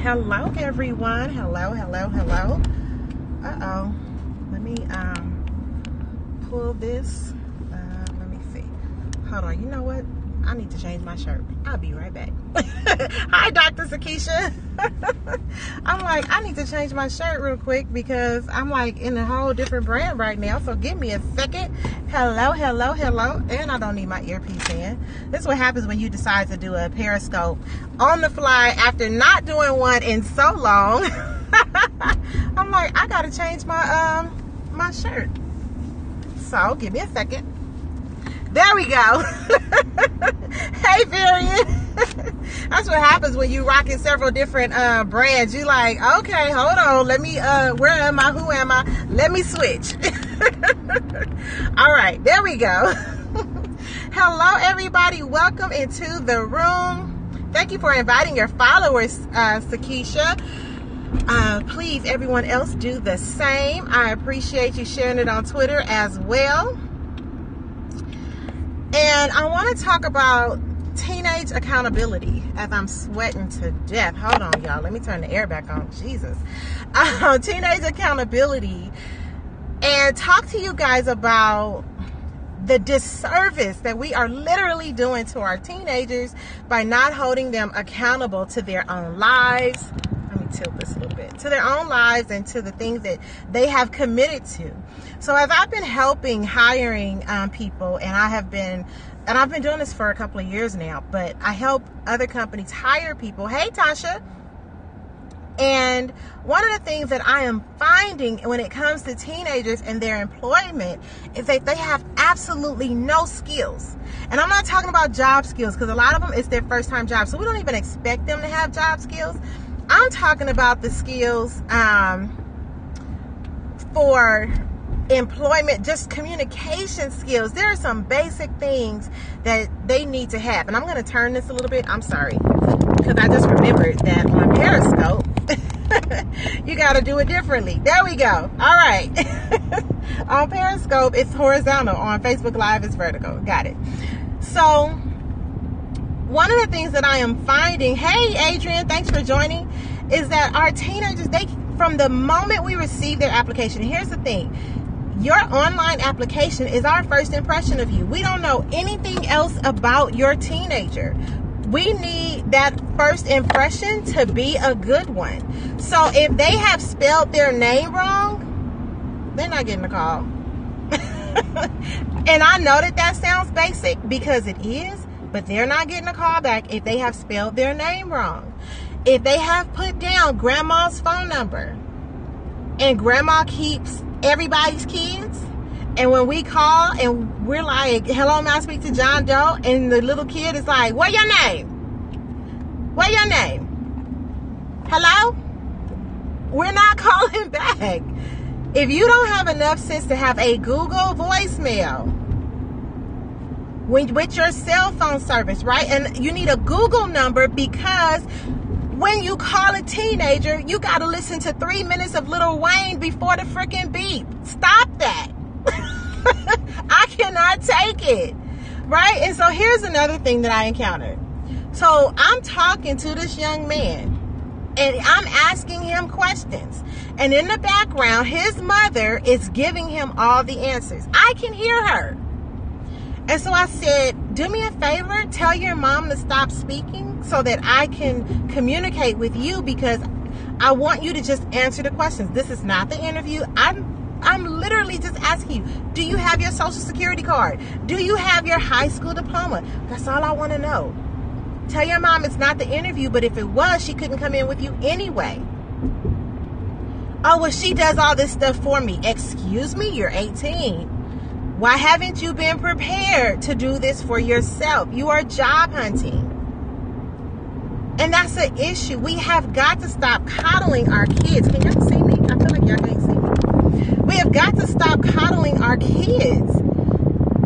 Hello everyone. Hello. Uh-oh. Let me pull this. Let me see. Hold on. You know what? I need to change my shirt. I'll be right back. Hi, Dr. Sakisha. I'm like, I need to change my shirt real quick because I'm like in a whole different brand right now. So give me a second. Hello. And I don't need my earpiece in. This is what happens when you decide to do a Periscope on the fly after not doing one in so long. I'm like, I gotta change my my shirt. So give me a second. There we go. Hey, Varian. That's what happens when you rocking several different brands. You like, okay, hold on. Let me, where am I? Who am I? Let me switch. All right, there we go. Hello, everybody. Welcome into the room. Thank you for inviting your followers, Sakisha. Please, everyone else, do the same. I appreciate you sharing it on Twitter as well. And I want to talk about teenage accountability as I'm sweating to death. Hold on, y'all. Let me turn the air back on. Jesus. Teenage accountability. And talk to you guys about the disservice that we are literally doing to our teenagers by not holding them accountable to their own lives. Let me tilt this a little bit. To their own lives and to the things that they have committed to. So as I've been hiring people, and I've been doing this for a couple of years now, but I help other companies hire people. Hey, Tasha. And one of the things that I am finding when it comes to teenagers and their employment is that they have absolutely no skills. And I'm not talking about job skills because a lot of them, it's their first time job. So we don't even expect them to have job skills. I'm talking about the skills for employment, just communication skills. There are some basic things that they need to have. And I'm going to turn this a little bit. I'm sorry, because I just remembered that on Periscope, you got to do it differently. There we go. All right. On Periscope, it's horizontal. On Facebook Live, it's vertical. Got it. So one of the things that I am finding, hey, Adrian, thanks for joining, is that our teenagers, from the moment we receive their application, here's the thing. Your online application is our first impression of you. We don't know anything else about your teenager. We need that first impression to be a good one. So if they have spelled their name wrong, they're not getting a call. And I know that sounds basic because it is, but they're not getting a call back if they have spelled their name wrong. If they have put down grandma's phone number and grandma keeps everybody's kids, and when we call and we're like, hello, may I speak to John Doe? And the little kid is like, what's your name? What's your name? Hello? We're not calling back. If you don't have enough sense to have a Google voicemail with your cell phone service, right? And you need a Google number because when you call a teenager, you got to listen to 3 minutes of Lil Wayne before the freaking beep. Stop that. I cannot take it. Right? And so here's another thing that I encountered. So I'm talking to this young man and I'm asking him questions. And in the background, his mother is giving him all the answers. I can hear her. And so I said, do me a favor, tell your mom to stop speaking so that I can communicate with you because I want you to just answer the questions. This is not the interview. I'm literally just asking you, do you have your social security card? Do you have your high school diploma? That's all I want to know. Tell your mom it's not the interview, but if it was, she couldn't come in with you anyway. Oh, well, she does all this stuff for me. Excuse me, you're 18. Why haven't you been prepared to do this for yourself? You are job hunting. And that's an issue. We have got to stop coddling our kids. Can y'all see me? I feel like y'all can't see me. We have got to stop coddling our kids.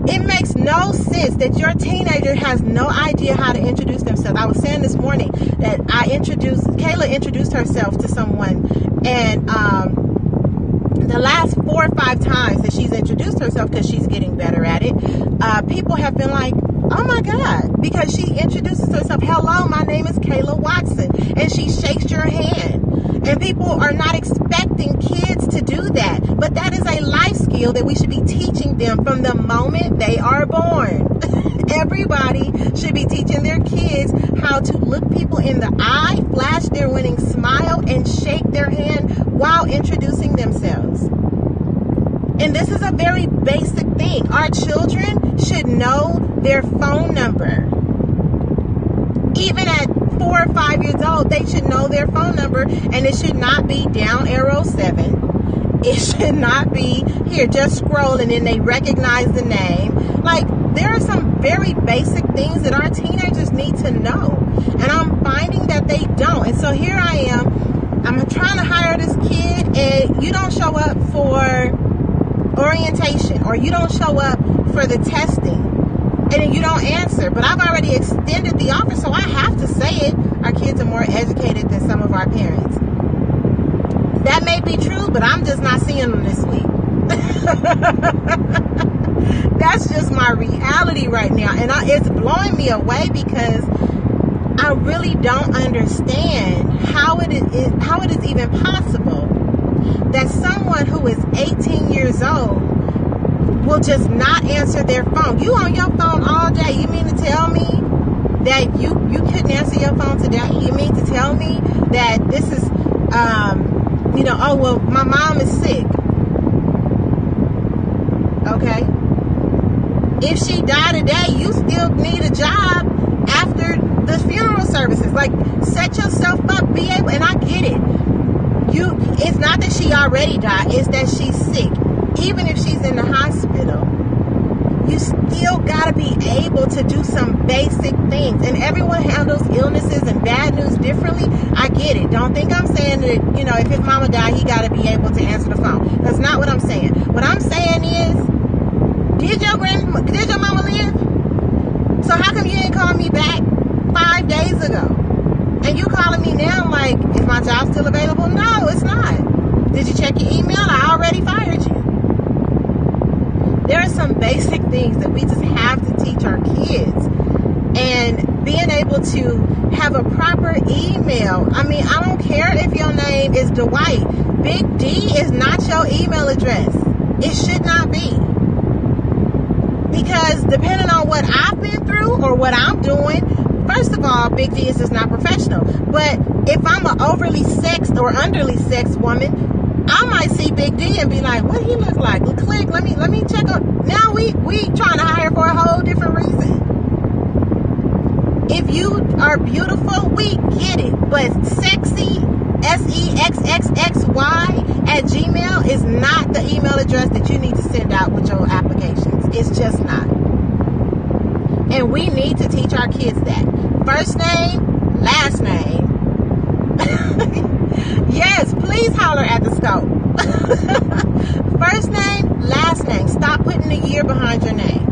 It makes no sense that your teenager has no idea how to introduce themselves. I was saying this morning that Kayla introduced herself to someone, and the last 4 or 5 times that she's introduced herself, because she's getting better at it, people have been like, Oh my God, because she introduces herself. Hello, my name is Kayla Watson. And she shakes your hand. And people are not expecting kids to do that. But that is a life skill that we should be teaching them from the moment they are born. Everybody should be teaching their kids how to look people in the eye, flash their winning smile, and shake their hand while introducing themselves. And this is a very basic thing. Our children should know their phone number. Even at 4 or 5 years old, they should know their phone number, and it should not be down arrow 7. It should not be here, just scroll and then they recognize the name. Like, there are some very basic things that our teenagers need to know, and I'm finding that they don't. And so here I am, I'm trying to hire this kid, and you don't show up for orientation, or you don't show up for the testing, and then you don't answer. But I've already extended the offer, so I have to say it. Our kids are more educated than some of our parents. That may be true, but I'm just not seeing them this week. That's just my reality right now, and it's blowing me away because I really don't understand how it is even possible that someone who is 18 years old will just not answer their phone. You on your phone all day. You mean to tell me that you couldn't answer your phone today? You mean to tell me that this is, oh, well, my mom is sick. Okay. If she died today, you still need a job after the funeral services. Like, set yourself up, be able, and I get it. It's not that she already died, it's that she's sick. Even if she's in the hospital, you still gotta be able to do some basic things. And everyone handles illnesses and bad news differently. I get it. Don't think I'm saying that, if his mama died, he gotta be able to answer the phone. That's not what I'm saying. What I'm saying is, did your mama live? So how come you didn't call me back 5 days ago? And you calling me now like, is my job still available? No, it's not. Did you check your email? I already fired you. There are some basic things that we just have to teach our kids. And being able to have a proper email. I mean, I don't care if your name is Dwight. Big D is not your email address. It should not be. Because depending on what I've been through or what I'm doing, first of all, Big D is just not professional. But if I'm an overly sexed or underly sexed woman, I might see Big D and be like, what he look like? Click, let me check on. Now we trying to hire for a whole different reason. If you are beautiful, we get it. But sexy, SEXXXY@gmail is not the email address that you need to send out with your applications. It's just not. And we need to teach our kids that. First name, last name. Yes, please holler at the scope. First name, last name. Stop putting a year behind your name.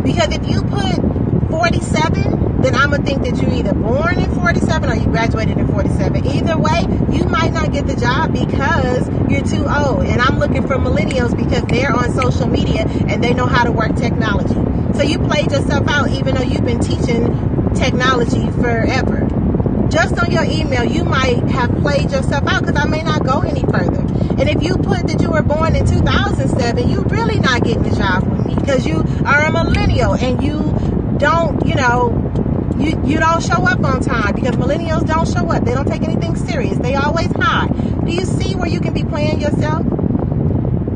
Because if you put 47, then I'm going to think that you're either born in 47 or you graduated in 47. Either way, you might not get the job because you're too old. And I'm looking for millennials because they're on social media and they know how to work technology. So you played yourself out even though you've been teaching technology forever. Just on your email, you might have played yourself out because I may not go any further. And if you put that you were born in 2007, you're really not getting a job with me because you are a millennial and you don't, you don't show up on time because millennials don't show up. They don't take anything serious. They always hide. Do you see where you can be playing yourself?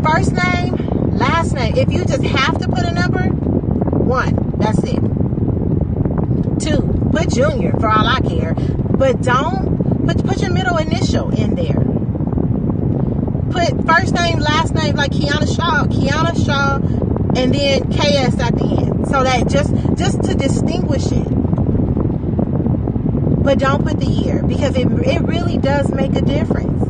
First name, last name. If you just have to put a number, 1, that's it. 2, put junior for all I care. But don't put your middle initial in there. Put first name, last name like Kiana Shaw, and then KS at the end. So that just to distinguish it. But don't put the year because it really does make a difference.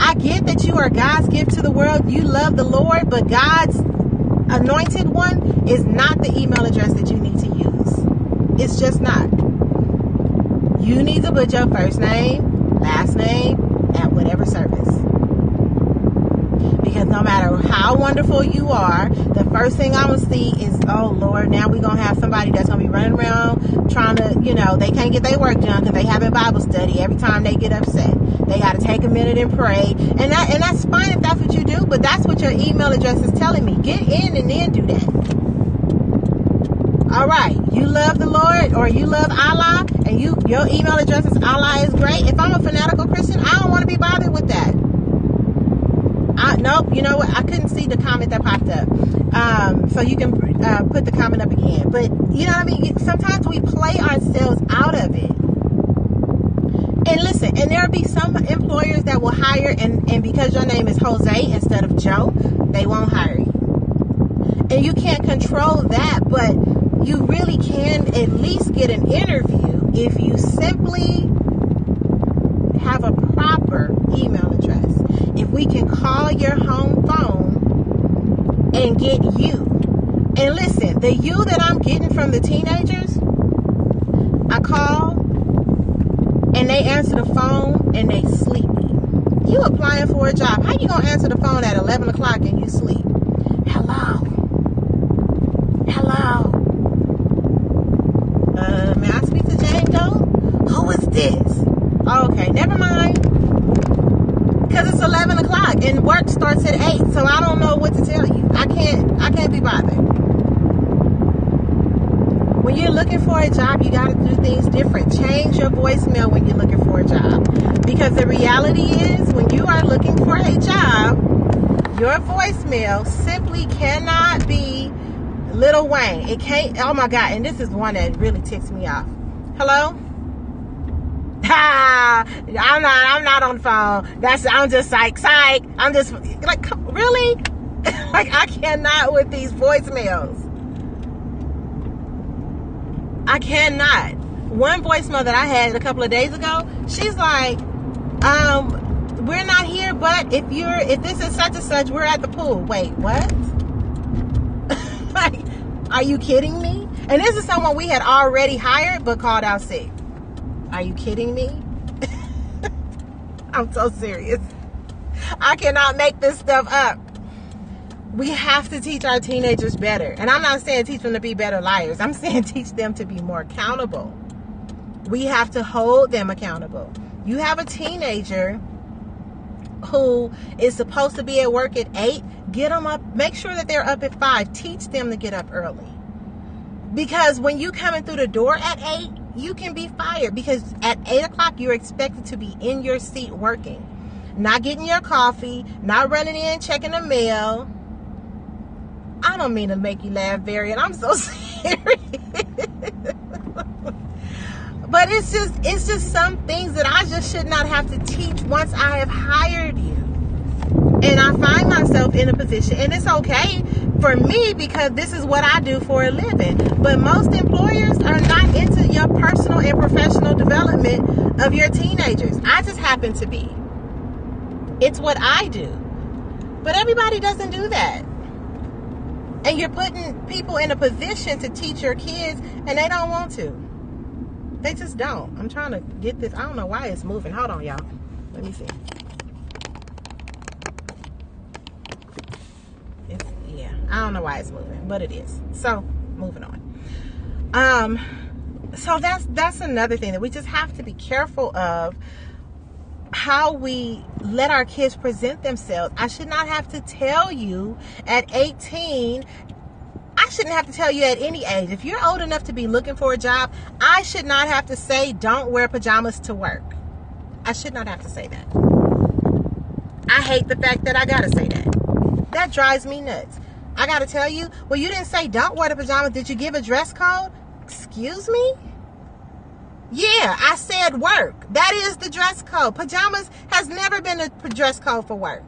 I get that you are God's gift to the world. You love the Lord, but God's anointed one is not the email address that you need to use. It's just not. You need to put your first name, last name at whatever service. Because no matter how wonderful you are, the first thing I'm going to see is, oh, Lord, now we're going to have somebody that's going to be running around trying to, they can't get their work done because they have a Bible study every time they get upset. They got to take a minute and pray. And that's fine if that's what you do, but that's what your email address is telling me. Get in and then do that. All right, you love the Lord or you love Allah and your email address is Allah is great. If I'm a fanatical Christian, I don't want to be bothered with that. Nope, you know what? I couldn't see the comment that popped up. So you can put the comment up again. But you know what I mean? Sometimes we play ourselves out of it. And listen, and there'll be some employers that will hire and because your name is Jose instead of Joe, they won't hire you. And you can't control that, but you really can at least get an interview if you simply have a proper email address. If we can call your home phone and get you. And listen, the you that I'm getting from the teenagers, I call and they answer the phone and they sleepy. You applying for a job. How you gonna answer the phone at 11 o'clock and you sleep? Hello. May I speak to Jane Doe? Who is this? Oh, okay, never mind. Because it's 11 o'clock and work starts at 8, so I don't know what to tell you. I can't be bothered. When you're looking for a job, you got to do things different. Change your voicemail when you're looking for a job. Because the reality is, when you are looking for a job, your voicemail simply cannot be Lil Wayne. It can't. Oh my God! And this is one that really ticks me off. Hello. I'm not on the phone. I'm just psych. I'm just like, really? Like, I cannot with these voicemails. I cannot. One voicemail that I had a couple of days ago, she's like, we're not here, but if this is such and such, we're at the pool. Wait, what? Like, are you kidding me? And this is someone we had already hired but called out sick. Are you kidding me? I'm so serious. I cannot make this stuff up. We have to teach our teenagers better. And I'm not saying teach them to be better liars. I'm saying teach them to be more accountable. We have to hold them accountable. You have a teenager who is supposed to be at work at 8. Get them up. Make sure that they're up at 5. Teach them to get up early. Because when you coming through the door at 8, you can be fired. Because at 8 o'clock, you're expected to be in your seat working. Not getting your coffee. Not running in, checking the mail. I don't mean to make you laugh, Varian. I'm so serious. But it's just some things that I just should not have to teach once I have hired you. And I find myself in a position, and it's okay for me because this is what I do for a living. But most employers are not into your personal and professional development of your teenagers. I just happen to be. It's what I do. But everybody doesn't do that. And you're putting people in a position to teach your kids, and they don't want to. They just don't. I'm trying to get this. I don't know why it's moving. Hold on, y'all. Let me see. Yeah, I don't know why it's moving, but it is. So, moving on. So that's another thing that we just have to be careful of, how we let our kids present themselves. I should not have to tell you at 18. I shouldn't have to tell you at any age. If you're old enough to be looking for a job, I should not have to say, don't wear pajamas to work. I should not have to say that. I hate the fact that I gotta say that. That drives me nuts. I gotta tell you, well, you didn't say don't wear the pajamas. Did you give a dress code? Excuse me? Yeah, I said work. That is the dress code. Pajamas has never been a dress code for work.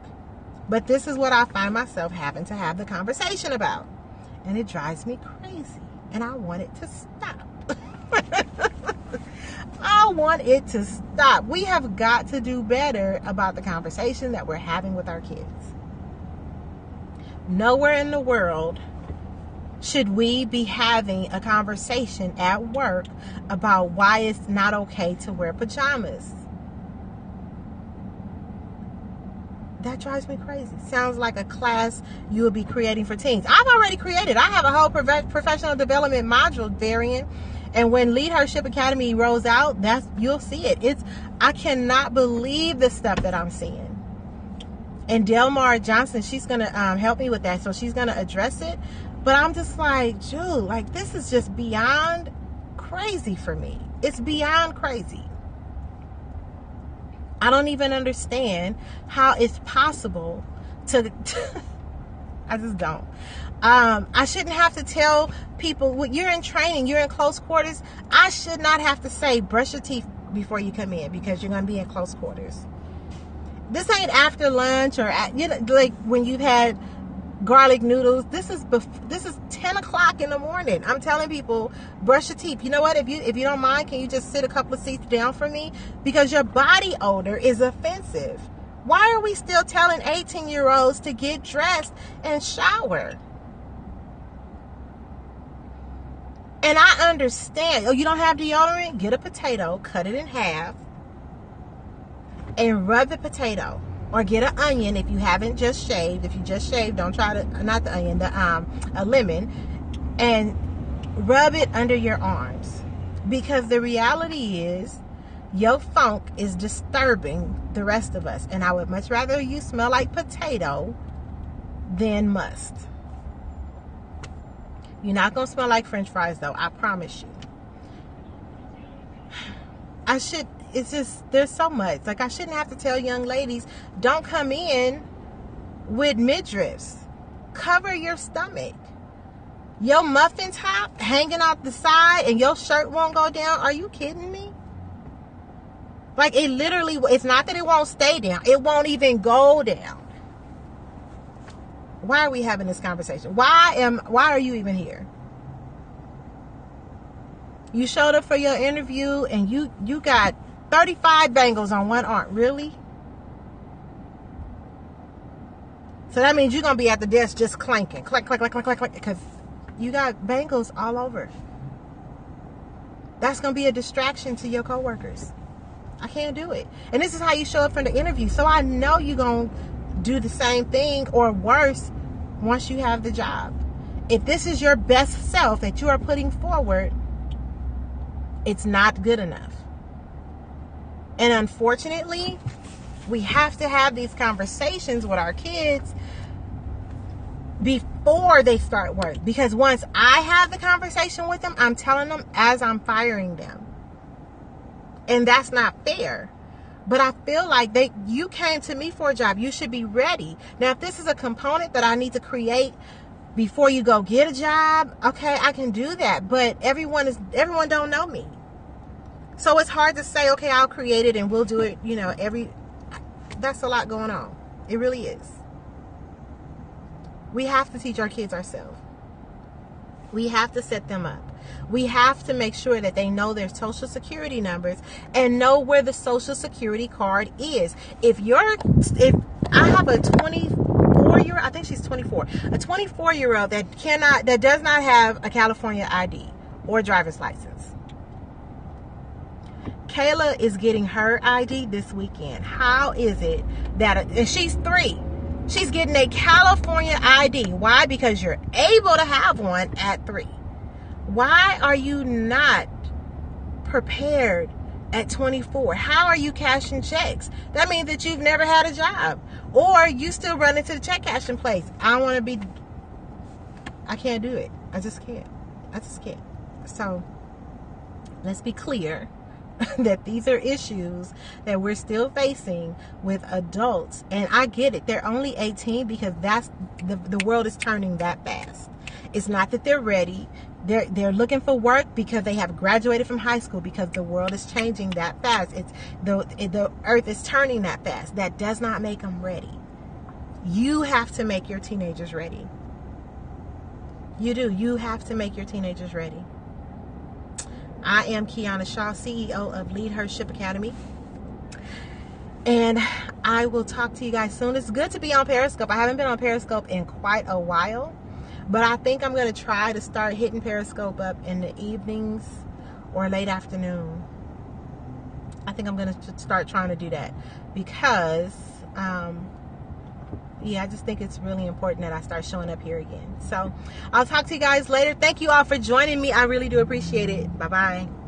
But this is what I find myself having to have the conversation about. And it drives me crazy. And I want it to stop. I want it to stop. We have got to do better about the conversation that we're having with our kids. Nowhere in the world should we be having a conversation at work about why it's not okay to wear pajamas. That drives me crazy. Sounds like a class you would be creating for teens. I've already created. I have a whole professional development module variant. And when Leadership Academy rolls out, you'll see it. I cannot believe the stuff that I'm seeing. And Delmar Johnson, she's going to help me with that. So she's going to address it. But I'm just like, Jude, like, this is just beyond crazy for me. It's beyond crazy. I don't even understand how it's possible to I just don't. I shouldn't have to tell people, when you're in training, you're in close quarters, I should not have to say, brush your teeth before you come in, because you're going to be in close quarters. This ain't after lunch or like when you've had garlic noodles. This is 10 o'clock in the morning. I'm telling people, brush your teeth. You know what? If you don't mind, can you just sit a couple of seats down for me? Because your body odor is offensive. Why are we still telling 18-year-olds to get dressed and shower? And I understand. Oh, you don't have deodorant? Get a potato, cut it in half, and rub the potato. Or get an onion if you haven't just shaved. If you just shaved, don't try to, not the onion, a lemon, and rub it under your arms. Because the reality is, your funk is disturbing the rest of us. And I would much rather you smell like potato than must. You're not going to smell like French fries, though. I promise you. It's just, there's so much. Like, I shouldn't have to tell young ladies, don't come in with midriffs. Cover your stomach. Your muffin top hanging out the side and your shirt won't go down. Are you kidding me? Like, it literally, it's not that it won't stay down. It won't even go down. Why are we having this conversation? Why are you even here? You showed up for your interview and you got 35 bangles on one arm. Really? So that means you're going to be at the desk just clanking. Clank, clank, clank, clank, clank, clank. Because you got bangles all over. That's going to be a distraction to your coworkers. I can't do it. And this is how you show up for the interview. So I know you're going to do the same thing or worse once you have the job. If this is your best self that you are putting forward, it's not good enough. And unfortunately, we have to have these conversations with our kids before they start work. Because once I have the conversation with them, I'm telling them as I'm firing them. And that's not fair. But I feel like you came to me for a job. You should be ready. Now, if this is a component that I need to create before you go get a job, okay, I can do that. But everyone don't know me. So it's hard to say, okay, I'll create it and we'll do it, that's a lot going on. It really is. We have to teach our kids ourselves. We have to set them up. We have to make sure that they know their social security numbers and know where the social security card is. If I have a 24-year-old, I think she's 24, a 24-year-old that does not have a California ID or driver's license. Kayla is getting her ID this weekend. How is it and she's 3. She's getting a California ID. Why? Because you're able to have one at 3. Why are you not prepared at 24? How are you cashing checks? That means that you've never had a job. Or you still run into the check cashing place. I can't do it. I just can't. So, let's be clear that these are issues that we're still facing with adults. And I get it. They're only 18 because that's the world is turning that fast. It's not that they're ready. They're looking for work because they have graduated from high school, because the world is changing that fast. The earth is turning that fast. That does not make them ready. You have to make your teenagers ready. You do. You have to make your teenagers ready. I am Kiana Shaw, CEO of Leadership Academy. And I will talk to you guys soon. It's good to be on Periscope. I haven't been on Periscope in quite a while. But I think I'm going to try to start hitting Periscope up in the evenings or late afternoon. I think I'm going to start trying to do that. Because yeah, I just think it's really important that I start showing up here again. So I'll talk to you guys later. Thank you all for joining me. I really do appreciate it. Bye-bye.